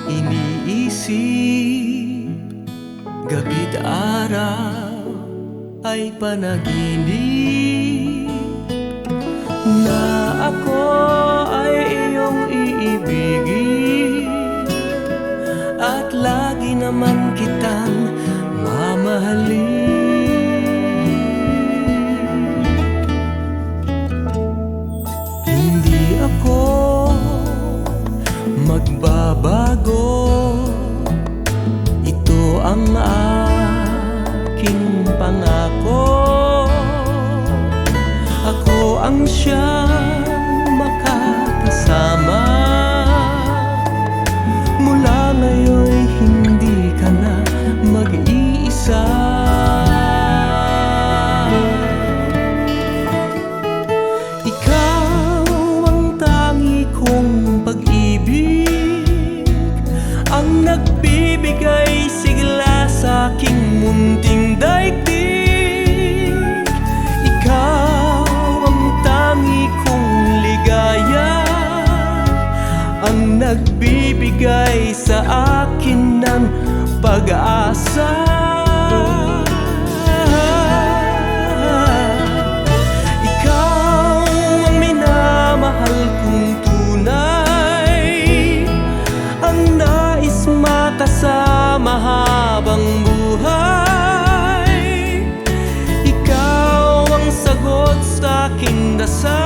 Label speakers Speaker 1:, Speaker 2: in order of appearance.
Speaker 1: iniisip, gabi't araw ay panaginip, na ako ay iyong iibigin, at lagi naman kitang mamahalin. Hindi ako magbabago, ito ang aking pangako. Ako ang siyang makakasama, mula ngayon'y hindi ka na mag-iisa. Ikaw ang tangi kong pag-ibig, ang nagbibigay sigla sa aking munting daigdig. Ikaw ang tangi kong ligaya, ang nagbibigay sa akin ng pag-asa. Ikaw ang minamahal kong tunay, ang nais makasama habang buhay. Ikaw ang sagot sa aking dasal,